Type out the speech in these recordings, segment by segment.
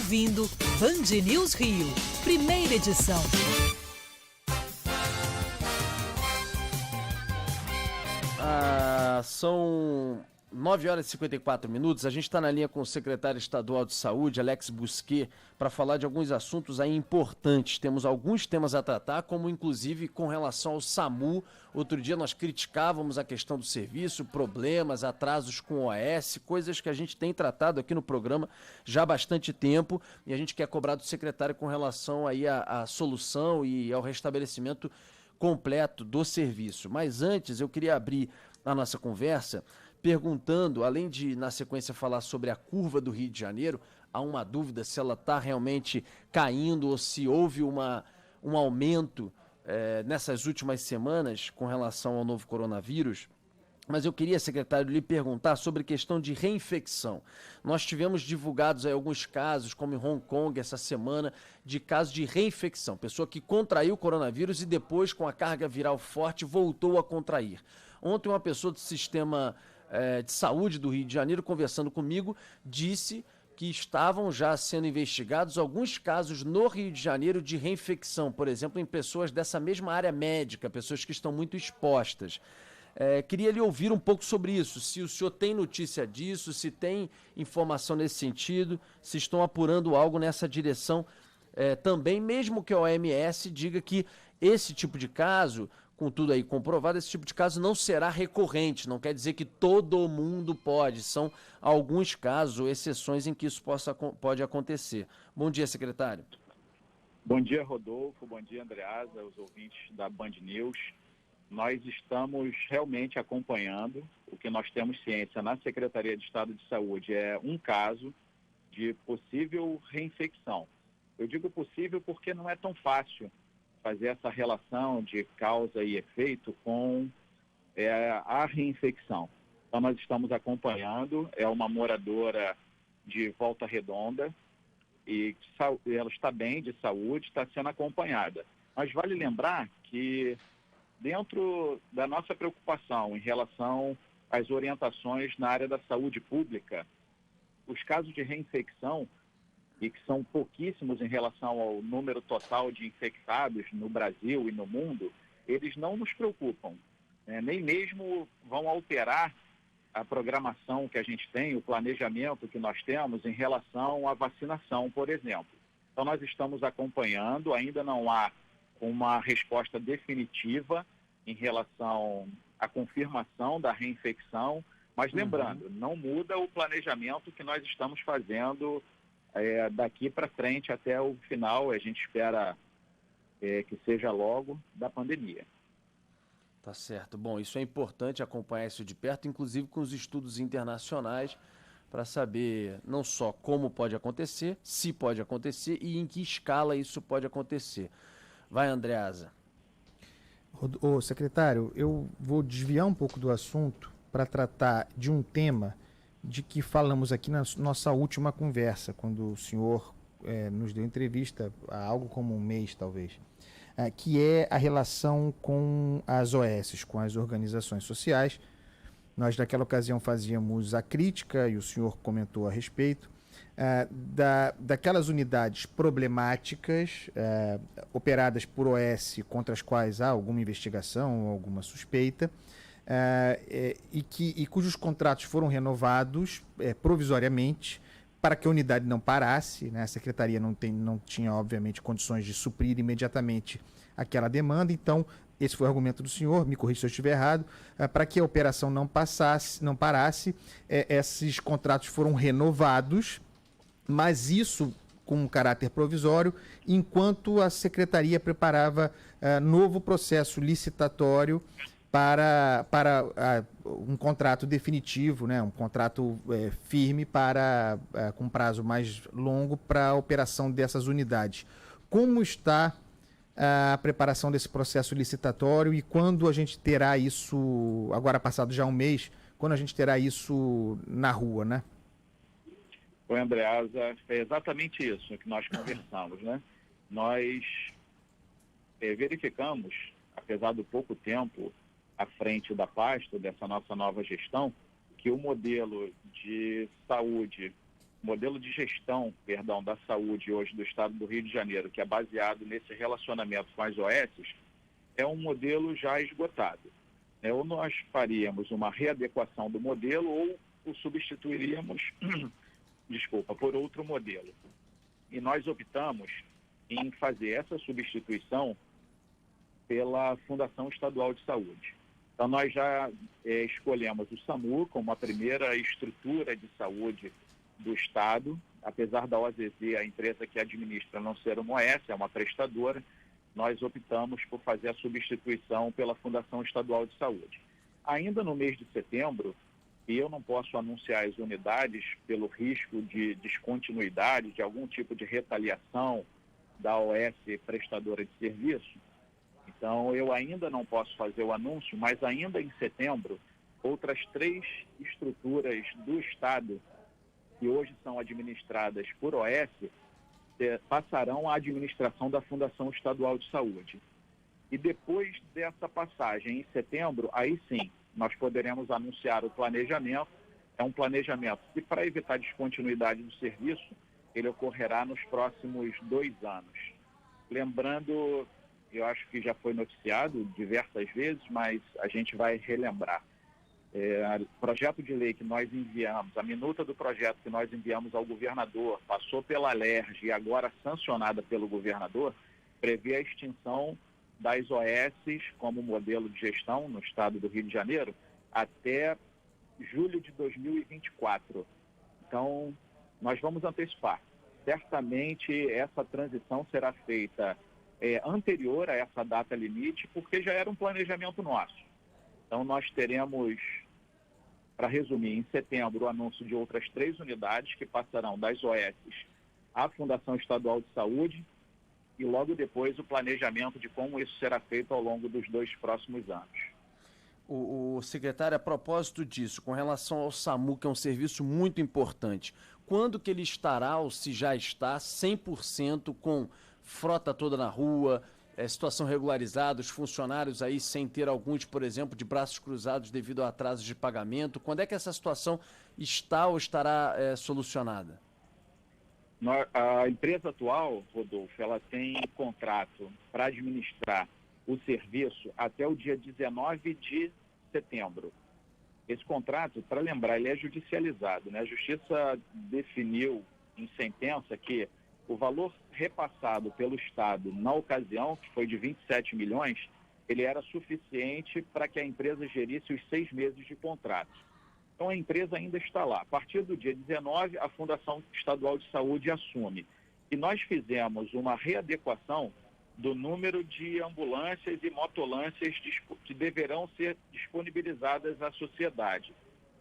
ouvindo Band News Rio, primeira edição. São 9 horas e 54 minutos. A gente está na linha com o secretário estadual de saúde, Alex Busquet, para falar de alguns assuntos aí importantes. Temos alguns temas a tratar, como inclusive com relação ao SAMU. Outro dia nós criticávamos a questão do serviço, problemas, atrasos com o OS, coisas que a gente tem tratado aqui no programa já há bastante tempo, e a gente quer cobrar do secretário com relação aí à solução e ao restabelecimento completo do serviço. Mas antes eu queria abrir a nossa conversa perguntando, além de na sequência falar sobre a curva do Rio de Janeiro, há uma dúvida se ela está realmente caindo ou se houve um aumento nessas últimas semanas com relação ao novo coronavírus. Mas eu queria, secretário, lhe perguntar sobre questão de reinfecção. Nós tivemos divulgados aí alguns casos, como em Hong Kong essa semana, de casos de reinfecção. Pessoa que contraiu o coronavírus e depois, com a carga viral forte, voltou a contrair. Ontem uma pessoa do sistema de saúde do Rio de Janeiro, conversando comigo, disse que estavam já sendo investigados alguns casos no Rio de Janeiro de reinfecção, por exemplo, em pessoas dessa mesma área médica, pessoas que estão muito expostas. Queria lhe ouvir um pouco sobre isso, se o senhor tem notícia disso, se tem informação nesse sentido, se estão apurando algo nessa direção também, mesmo que a OMS diga que esse tipo de caso, com tudo aí comprovado, esse tipo de caso não será recorrente, não quer dizer que todo mundo pode, são alguns casos ou exceções em que isso pode acontecer. Bom dia, secretário. Bom dia, Rodolfo, bom dia, Andreasa, os ouvintes da Band News. Nós estamos realmente acompanhando. O que nós temos ciência na Secretaria de Estado de Saúde é um caso de possível reinfecção. Eu digo possível porque não é tão fácil fazer essa relação de causa e efeito com a reinfecção. Então, nós estamos acompanhando, é uma moradora de Volta Redonda e ela está bem de saúde, está sendo acompanhada. Mas vale lembrar que dentro da nossa preocupação em relação às orientações na área da saúde pública, os casos de reinfecção, e que são pouquíssimos em relação ao número total de infectados no Brasil e no mundo, eles não nos preocupam, né? Nem mesmo vão alterar a programação que a gente tem, o planejamento que nós temos em relação à vacinação, por exemplo. Então, nós estamos acompanhando, ainda não há uma resposta definitiva em relação à confirmação da reinfecção, mas lembrando, não muda o planejamento que nós estamos fazendo daqui para frente até o final, a gente espera que seja logo, da pandemia. Tá certo. Bom, isso é importante acompanhar isso de perto, inclusive com os estudos internacionais, para saber não só como pode acontecer, se pode acontecer e em que escala isso pode acontecer. Vai, Andreasa. Ô, secretário, eu vou desviar um pouco do assunto para tratar de um tema de que falamos aqui na nossa última conversa, quando o senhor nos deu entrevista há algo como um mês, talvez, que é a relação com as OS, com as organizações sociais. Nós, naquela ocasião, fazíamos a crítica, e o senhor comentou a respeito, daquelas unidades problemáticas operadas por OS contra as quais há alguma investigação ou alguma suspeita, e cujos contratos foram renovados provisoriamente para que a unidade não parasse, né? A secretaria não tinha, obviamente, condições de suprir imediatamente aquela demanda, então esse foi o argumento do senhor, me corrija se eu estiver errado, para que a operação não parasse, esses contratos foram renovados, mas isso com um caráter provisório, enquanto a secretaria preparava novo processo licitatório para um contrato definitivo, né, um contrato firme com prazo mais longo para a operação dessas unidades. Como está a preparação desse processo licitatório e quando a gente terá isso, agora passado já um mês, quando a gente terá isso na rua, né? Oi, Andreasa, é exatamente isso que nós conversamos, né? Nós verificamos, apesar do pouco tempo à frente da pasta, dessa nossa nova gestão, que o modelo de saúde modelo de gestão, perdão, da saúde hoje do estado do Rio de Janeiro, que é baseado nesse relacionamento com as OSs, é um modelo já esgotado. Ou nós faríamos uma readequação do modelo ou o substituiríamos, por outro modelo. E nós optamos em fazer essa substituição pela Fundação Estadual de Saúde. Então, nós já escolhemos o SAMU como a primeira estrutura de saúde do Estado, apesar da OZZ, a empresa que administra, não ser uma OS, é uma prestadora, nós optamos por fazer a substituição pela Fundação Estadual de Saúde. Ainda no mês de setembro, e eu não posso anunciar as unidades pelo risco de descontinuidade, de algum tipo de retaliação da OS prestadora de serviço, então eu ainda não posso fazer o anúncio, mas ainda em setembro, outras 3 estruturas do Estado, que hoje são administradas por OS, passarão à administração da Fundação Estadual de Saúde. E depois dessa passagem, em setembro, aí sim, nós poderemos anunciar o planejamento. É um planejamento que, para evitar descontinuidade do serviço, ele ocorrerá nos próximos 2 anos. Lembrando, eu acho que já foi noticiado diversas vezes, mas a gente vai relembrar. O projeto de lei que nós enviamos, a minuta do projeto que nós enviamos ao governador, passou pela LERJ e agora sancionada pelo governador, prevê a extinção das OSs como modelo de gestão no estado do Rio de Janeiro até julho de 2024. Então, nós vamos antecipar. Certamente essa transição será feita anterior a essa data limite, porque já era um planejamento nosso. Então, nós teremos, para resumir, em setembro, o anúncio de outras 3 unidades que passarão das OSs à Fundação Estadual de Saúde e logo depois o planejamento de como isso será feito ao longo dos 2 próximos anos. O secretário, a propósito disso, com relação ao SAMU, que é um serviço muito importante, quando que ele estará, ou se já está, 100% com frota toda na rua, situação regularizada, os funcionários aí sem ter alguns, por exemplo, de braços cruzados devido a atrasos de pagamento? Quando é que essa situação está ou estará solucionada? A empresa atual, Rodolfo, ela tem contrato para administrar o serviço até o dia 19 de setembro. Esse contrato, para lembrar, ele é judicializado, né? A Justiça definiu em sentença que o valor repassado pelo Estado na ocasião, que foi de 27 milhões, ele era suficiente para que a empresa gerisse os 6 meses de contrato. Então a empresa ainda está lá. A partir do dia 19, a Fundação Estadual de Saúde assume. E nós fizemos uma readequação do número de ambulâncias e motolâncias que deverão ser disponibilizadas à sociedade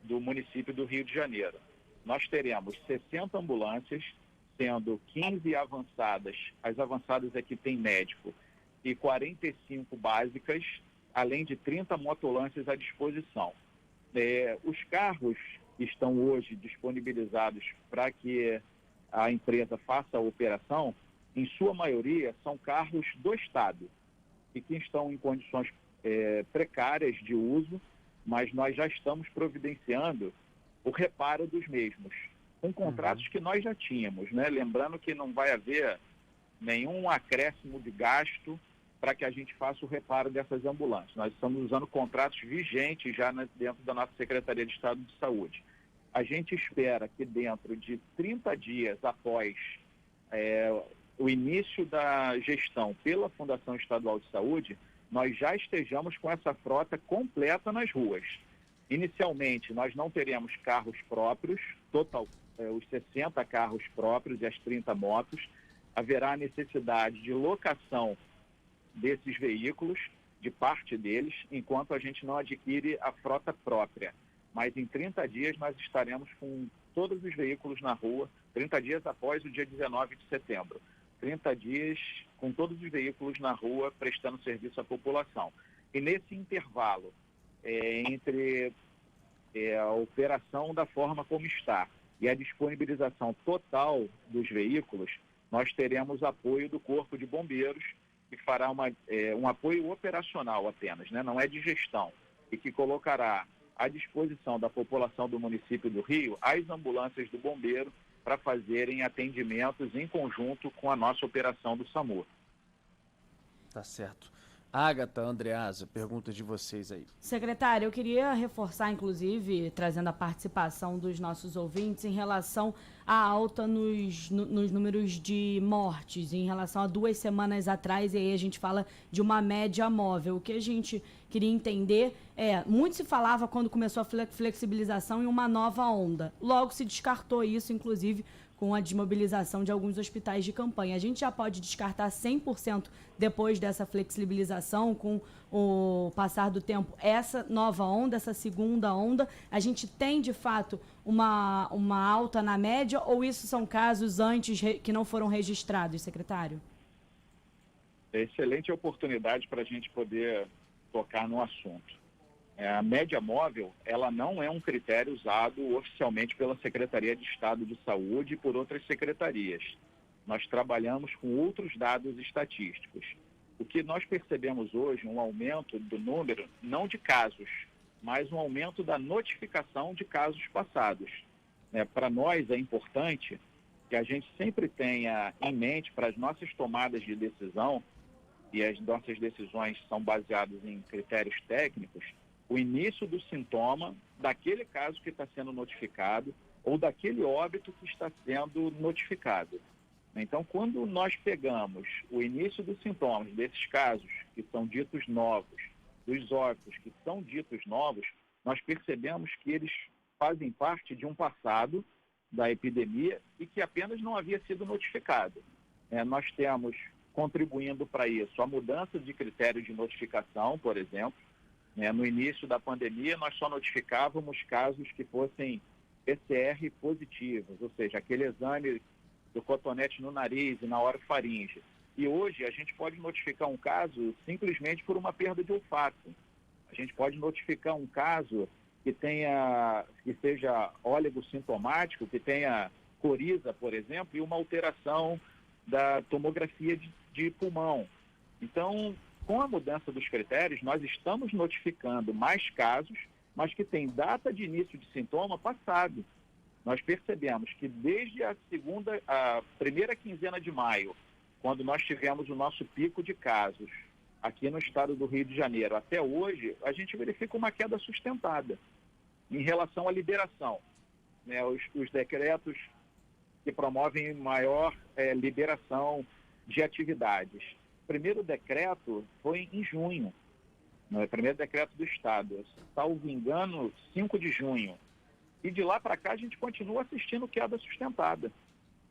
do município do Rio de Janeiro. Nós teremos 60 ambulâncias, sendo 15 avançadas, as avançadas aqui tem médico, e 45 básicas, além de 30 motolâncias à disposição. Os carros que estão hoje disponibilizados para que a empresa faça a operação, em sua maioria, são carros do Estado e que estão em condições precárias de uso, mas nós já estamos providenciando o reparo dos mesmos, com contratos que nós já tínhamos, né? Lembrando que não vai haver nenhum acréscimo de gasto para que a gente faça o reparo dessas ambulâncias. Nós estamos usando contratos vigentes já dentro da nossa Secretaria de Estado de Saúde. A gente espera que dentro de 30 dias após o início da gestão pela Fundação Estadual de Saúde, nós já estejamos com essa frota completa nas ruas. Inicialmente, nós não teremos carros próprios, os 60 carros próprios e as 30 motos. Haverá a necessidade de locação desses veículos, de parte deles, enquanto a gente não adquire a frota própria. Mas em 30 dias nós estaremos com todos os veículos na rua, 30 dias após o dia 19 de setembro. 30 dias com todos os veículos na rua prestando serviço à população. E nesse intervalo, entre a operação da forma como está e a disponibilização total dos veículos, nós teremos apoio do Corpo de Bombeiros, que fará um apoio operacional apenas, né? Não é de gestão, e que colocará à disposição da população do município do Rio as ambulâncias do bombeiro para fazerem atendimentos em conjunto com a nossa operação do SAMU. Tá certo. Agatha, Andreasa, pergunta de vocês aí. Secretário, eu queria reforçar, inclusive, trazendo a participação dos nossos ouvintes em relação à alta nos números de mortes, em relação a 2 semanas atrás, e aí a gente fala de uma média móvel. O que a gente queria entender muito se falava quando começou a flexibilização em uma nova onda. Logo se descartou isso, inclusive, com a desmobilização de alguns hospitais de campanha. A gente já pode descartar 100% depois dessa flexibilização, com o passar do tempo, essa nova onda, essa segunda onda? A gente tem, de fato, uma alta na média, ou isso são casos antes que não foram registrados, secretário? Excelente oportunidade para a gente poder tocar no assunto. A média móvel, ela não é um critério usado oficialmente pela Secretaria de Estado de Saúde e por outras secretarias. Nós trabalhamos com outros dados estatísticos. O que nós percebemos hoje, um aumento do número, não de casos, mas um aumento da notificação de casos passados. Para nós é importante que a gente sempre tenha em mente, para as nossas tomadas de decisão, e as nossas decisões são baseadas em critérios técnicos, o início do sintoma daquele caso que está sendo notificado ou daquele óbito que está sendo notificado. Então, quando nós pegamos o início dos sintomas desses casos que são ditos novos, dos óbitos que são ditos novos, nós percebemos que eles fazem parte de um passado da epidemia e que apenas não havia sido notificado. Nós temos, contribuindo para isso, a mudança de critérios de notificação, por exemplo. No início da pandemia, nós só notificávamos casos que fossem PCR positivos, ou seja, aquele exame do cotonete no nariz e na orofaringe. E hoje a gente pode notificar um caso simplesmente por uma perda de olfato. A gente pode notificar um caso que seja oligosintomático, que tenha coriza, por exemplo, e uma alteração da tomografia de pulmão. Então, com a mudança dos critérios, nós estamos notificando mais casos, mas que têm data de início de sintoma passado. Nós percebemos que desde a primeira quinzena de maio, quando nós tivemos o nosso pico de casos aqui no estado do Rio de Janeiro, até hoje, a gente verifica uma queda sustentada em relação à liberação. Os decretos que promovem maior liberação de atividades. O primeiro decreto foi em junho, o primeiro decreto do Estado, salvo engano, 5 de junho. E de lá para cá a gente continua assistindo queda sustentada.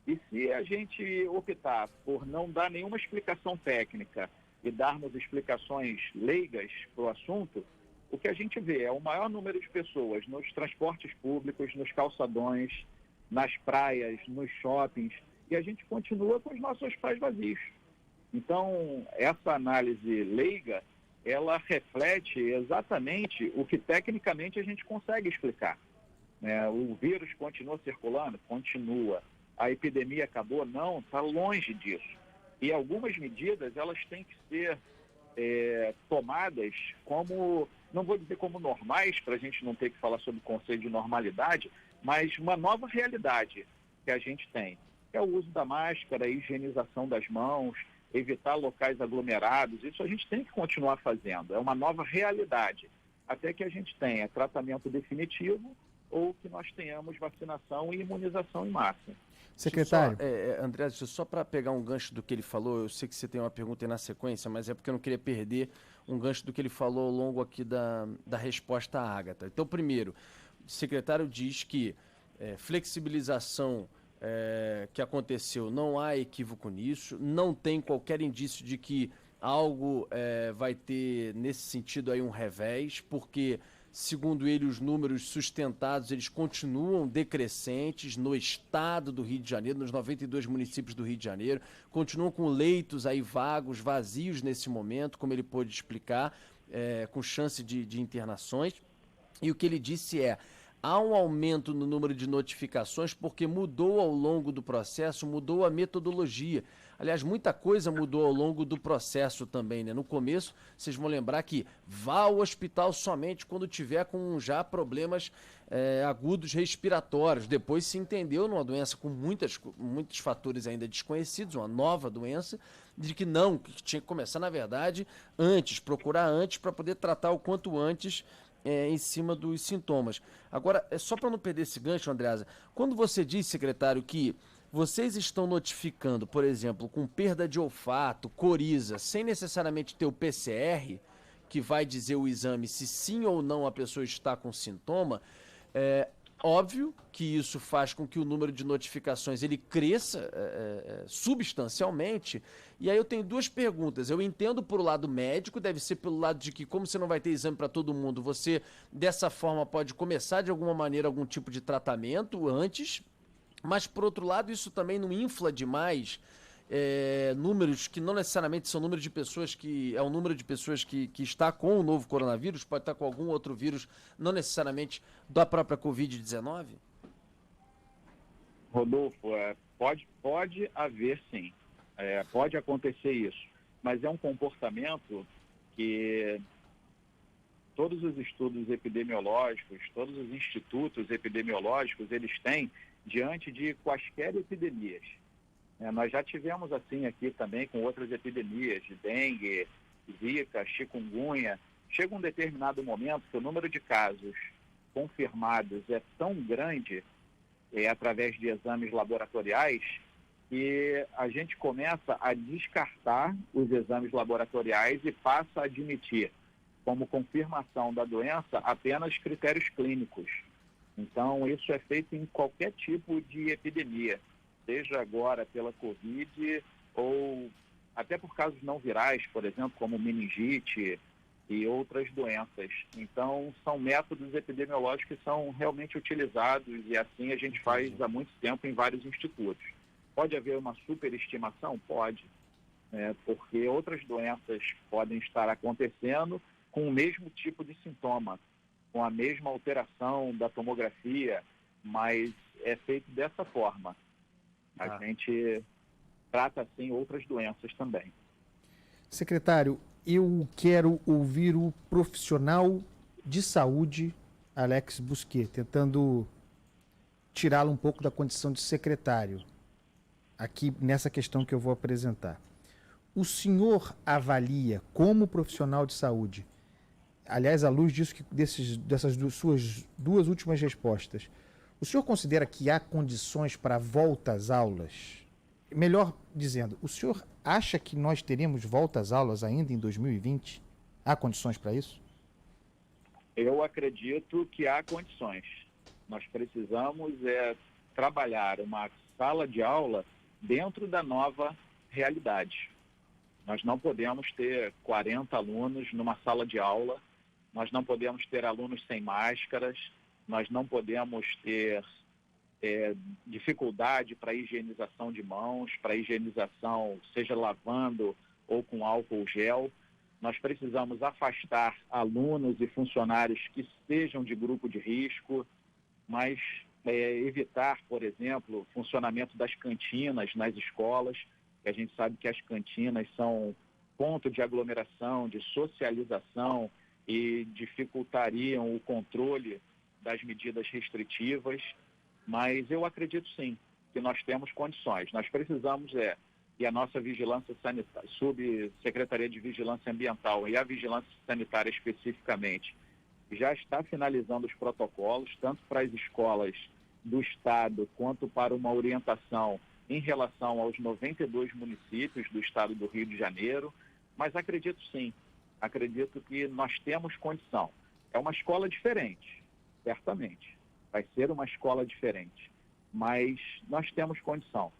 E se a gente optar por não dar nenhuma explicação técnica e darmos explicações leigas para o assunto, o que a gente vê é o maior número de pessoas nos transportes públicos, nos calçadões, nas praias, nos shoppings, e a gente continua com os nossos hospitais vazios. Então, essa análise leiga, ela reflete exatamente o que tecnicamente a gente consegue explicar. O vírus continua circulando? Continua. A epidemia acabou? Não, está longe disso. E algumas medidas, elas têm que ser tomadas como, não vou dizer como normais, para a gente não ter que falar sobre o conceito de normalidade, mas uma nova realidade que a gente tem. É o uso da máscara, a higienização das mãos, evitar locais aglomerados, isso a gente tem que continuar fazendo. É uma nova realidade, até que a gente tenha tratamento definitivo ou que nós tenhamos vacinação e imunização em massa. Secretário. André, só para pegar um gancho do que ele falou, eu sei que você tem uma pergunta aí na sequência, mas é porque eu não queria perder um gancho do que ele falou ao longo aqui da resposta à Agatha. Então, primeiro, o secretário diz que flexibilização que aconteceu, não há equívoco nisso, não tem qualquer indício de que algo vai ter nesse sentido aí um revés, porque, segundo ele, os números sustentados, eles continuam decrescentes no estado do Rio de Janeiro, nos 92 municípios do Rio de Janeiro, continuam com leitos aí vagos, vazios nesse momento, como ele pôde explicar, com chance de internações, e o que ele disse há um aumento no número de notificações porque mudou ao longo do processo, mudou a metodologia. Aliás, muita coisa mudou ao longo do processo também, né? No começo, vocês vão lembrar que vá ao hospital somente quando tiver com já problemas agudos respiratórios. Depois se entendeu numa doença com muitos fatores ainda desconhecidos, uma nova doença, de que não, que tinha que começar, na verdade, procurar antes para poder tratar o quanto antes em cima dos sintomas. Agora, só para não perder esse gancho, Andreasa, quando você diz, secretário, que vocês estão notificando, por exemplo, com perda de olfato, coriza, sem necessariamente ter o PCR, que vai dizer o exame se sim ou não a pessoa está com sintoma, óbvio que isso faz com que o número de notificações ele cresça substancialmente. E aí eu tenho duas perguntas. Eu entendo por lado médico, deve ser pelo lado de que, como você não vai ter exame para todo mundo, você dessa forma pode começar de alguma maneira algum tipo de tratamento antes. Mas, por outro lado, isso também não infla demais números que não necessariamente são números de pessoas que... É um número de pessoas que está com o novo coronavírus, pode estar com algum outro vírus, não necessariamente da própria Covid-19? Rodolfo, pode haver sim, pode acontecer isso, mas é um comportamento que todos os estudos epidemiológicos, todos os institutos epidemiológicos, eles têm diante de quaisquer epidemias. Nós já tivemos assim aqui também com outras epidemias, de dengue, zika, chikungunya. Chega um determinado momento que o número de casos confirmados é tão grande, através de exames laboratoriais, que a gente começa a descartar os exames laboratoriais e passa a admitir como confirmação da doença apenas critérios clínicos. Então, isso é feito em qualquer tipo de epidemia, seja agora pela Covid ou até por casos não virais, por exemplo, como meningite e outras doenças. Então, são métodos epidemiológicos que são realmente utilizados e assim a gente faz há muito tempo em vários institutos. Pode haver uma superestimação? Pode, porque outras doenças podem estar acontecendo com o mesmo tipo de sintoma, com a mesma alteração da tomografia, mas é feito dessa forma. A gente trata, assim, outras doenças também. Secretário, eu quero ouvir o profissional de saúde, Alex Busquet, tentando tirá-lo um pouco da condição de secretário, aqui nessa questão que eu vou apresentar. O senhor avalia como profissional de saúde, aliás, à luz disso, dessas suas duas últimas respostas, o senhor considera que há condições para a volta às aulas? Melhor dizendo, o senhor acha que nós teremos volta às aulas ainda em 2020? Há condições para isso? Eu acredito que há condições. Nós precisamos trabalhar uma sala de aula dentro da nova realidade. Nós não podemos ter 40 alunos numa sala de aula, nós não podemos ter alunos sem máscaras, nós não podemos ter dificuldade para higienização de mãos, para higienização, seja lavando ou com álcool gel. Nós precisamos afastar alunos e funcionários que estejam de grupo de risco, mas evitar, por exemplo, o funcionamento das cantinas nas escolas, que a gente sabe que as cantinas são ponto de aglomeração, de socialização e dificultariam o controle das medidas restritivas, mas eu acredito sim que nós temos condições. Nós precisamos e a nossa vigilância sanitária, Subsecretaria de Vigilância Ambiental e a Vigilância Sanitária especificamente, já está finalizando os protocolos, tanto para as escolas do Estado quanto para uma orientação em relação aos 92 municípios do Estado do Rio de Janeiro, mas acredito sim, acredito que nós temos condição. É uma escola diferente, certamente, vai ser uma escola diferente, mas nós temos condição.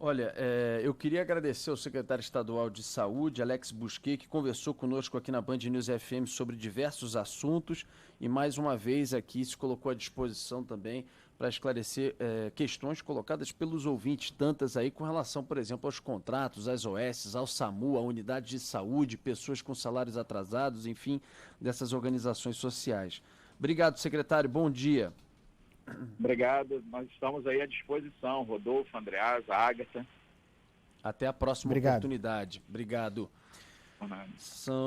Olha, eu queria agradecer ao secretário estadual de Saúde, Alex Busquet, que conversou conosco aqui na Band News FM sobre diversos assuntos e mais uma vez aqui se colocou à disposição também para esclarecer questões colocadas pelos ouvintes, tantas aí com relação, por exemplo, aos contratos, às OS, ao SAMU, à unidade de saúde, pessoas com salários atrasados, enfim, dessas organizações sociais. Obrigado, secretário. Bom dia. Obrigado. Nós estamos aí à disposição. Rodolfo, Andreasa, Ágata. Até a próxima oportunidade. Obrigado. Uhum. São